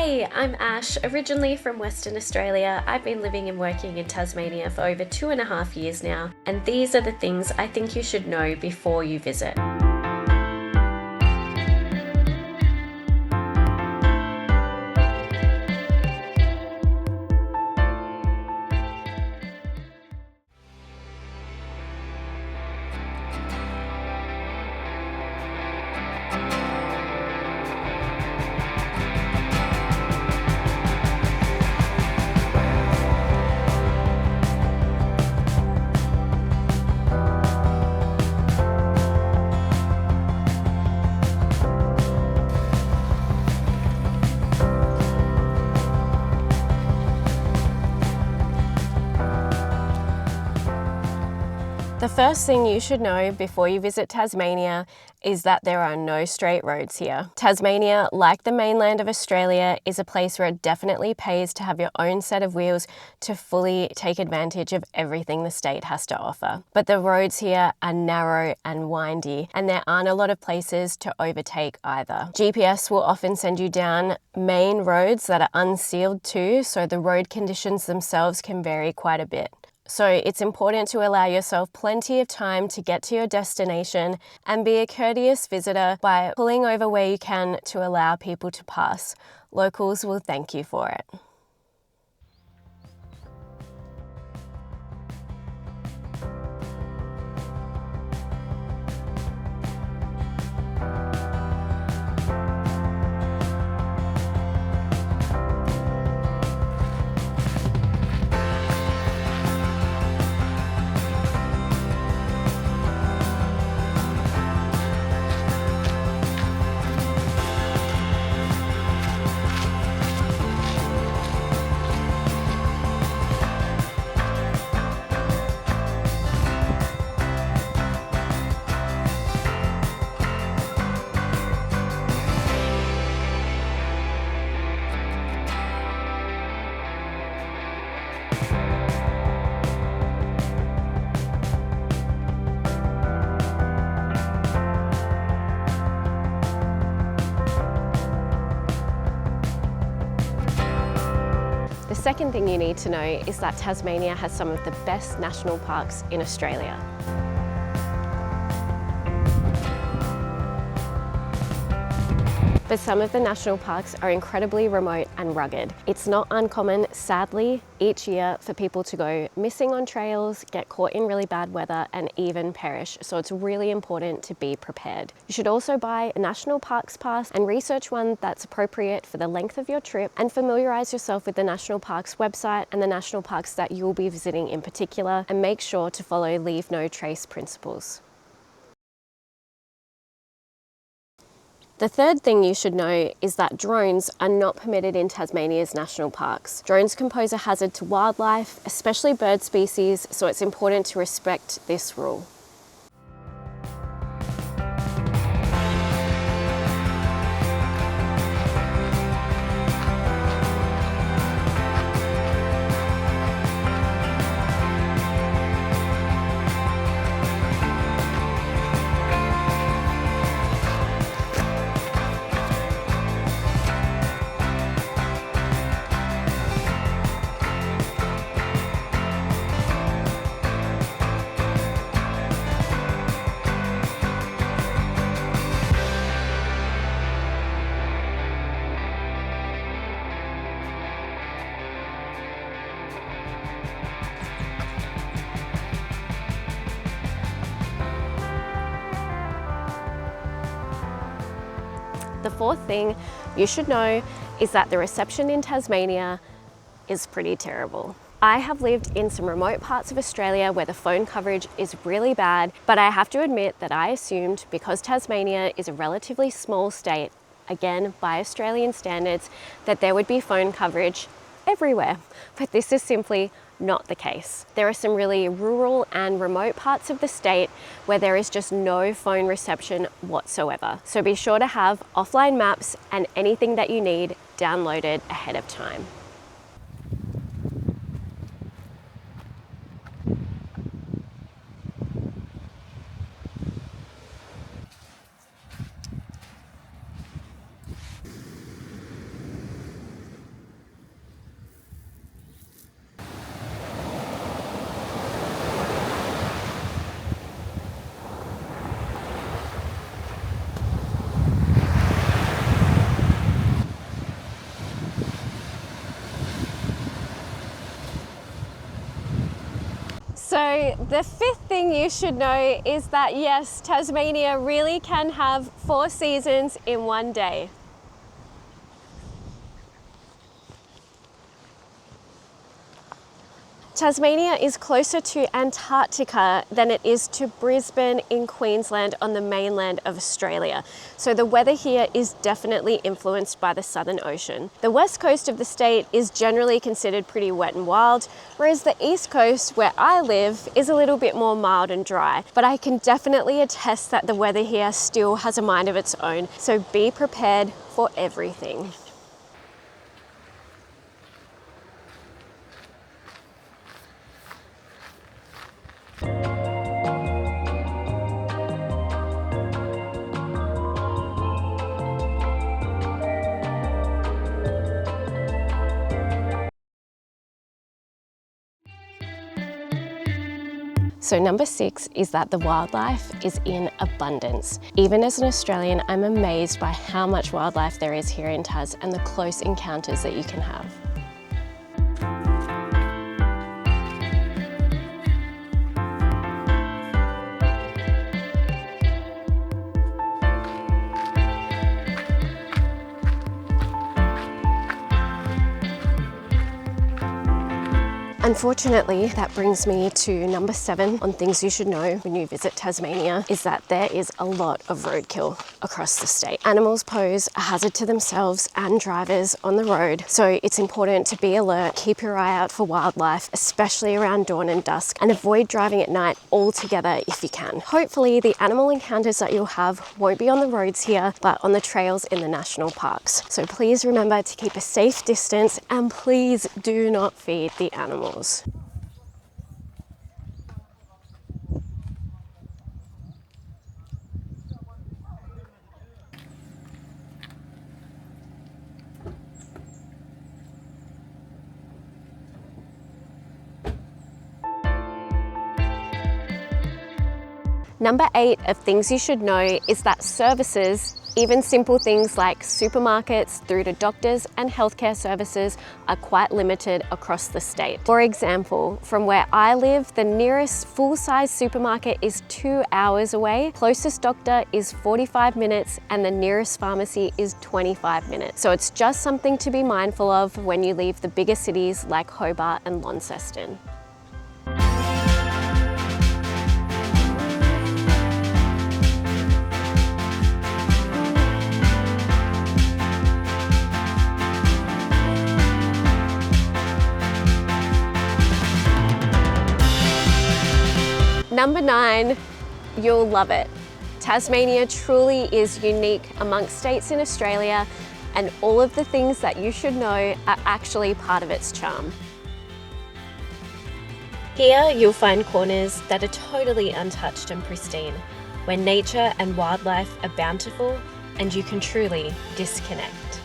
Hey, I'm Ash, originally from Western Australia. I've been living and working in Tasmania for over 2.5 years now, and these are the things I think you should know before you visit. The first thing you should know before you visit Tasmania is that there are no straight roads here. Tasmania, like the mainland of Australia, is a place where it definitely pays to have your own set of wheels to fully take advantage of everything the state has to offer. But the roads here are narrow and windy, and there aren't a lot of places to overtake either. GPS will often send you down main roads that are unsealed too, so the road conditions themselves can vary quite a bit. So it's important to allow yourself plenty of time to get to your destination and be a courteous visitor by pulling over where you can to allow people to pass. Locals will thank you for it. The second thing you need to know is that Tasmania has some of the best national parks in Australia. But some of the national parks are incredibly remote and rugged. It's not uncommon, sadly, each year for people to go missing on trails, get caught in really bad weather, and even perish. So it's really important to be prepared. You should also buy a national parks pass and research one that's appropriate for the length of your trip, and familiarize yourself with the national parks website and the national parks that you'll be visiting in particular, and make sure to follow leave no trace principles. The third thing you should know is that drones are not permitted in Tasmania's national parks. Drones can pose a hazard to wildlife, especially bird species, so it's important to respect this rule. The fourth thing you should know is that the reception in Tasmania is pretty terrible. I have lived in some remote parts of Australia where the phone coverage is really bad, but I have to admit that I assumed because Tasmania is a relatively small state, again by Australian standards, that there would be phone coverage everywhere. But this is simply not the case. There are some really rural and remote parts of the state where there is just no phone reception whatsoever. So be sure to have offline maps and anything that you need downloaded ahead of time. So the fifth thing you should know is that yes, Tasmania really can have 4 seasons in one day. Tasmania is closer to Antarctica than it is to Brisbane in Queensland on the mainland of Australia. So the weather here is definitely influenced by the Southern Ocean. The west coast of the state is generally considered pretty wet and wild, whereas the east coast, where I live, is a little bit more mild and dry. But I can definitely attest that the weather here still has a mind of its own. So be prepared for everything. So number 6 is that the wildlife is in abundance. Even as an Australian, I'm amazed by how much wildlife there is here in Tas and the close encounters that you can have. Unfortunately, that brings me to number 7 on things you should know when you visit Tasmania, is that there is a lot of roadkill across the state. Animals pose a hazard to themselves and drivers on the road, so it's important to be alert, keep your eye out for wildlife, especially around dawn and dusk, and avoid driving at night altogether if you can. Hopefully, the animal encounters that you'll have won't be on the roads here, but on the trails in the national parks. So please remember to keep a safe distance and please do not feed the animals. Number 8 of things you should know is that services, even simple things like supermarkets through to doctors and healthcare services, are quite limited across the state. For example, from where I live, the nearest full-size supermarket is 2 hours away, closest doctor is 45 minutes, and the nearest pharmacy is 25 minutes. So it's just something to be mindful of when you leave the bigger cities like Hobart and Launceston. Number 9, you'll love it. Tasmania truly is unique amongst states in Australia, and all of the things that you should know are actually part of its charm. Here you'll find corners that are totally untouched and pristine, where nature and wildlife are bountiful and you can truly disconnect.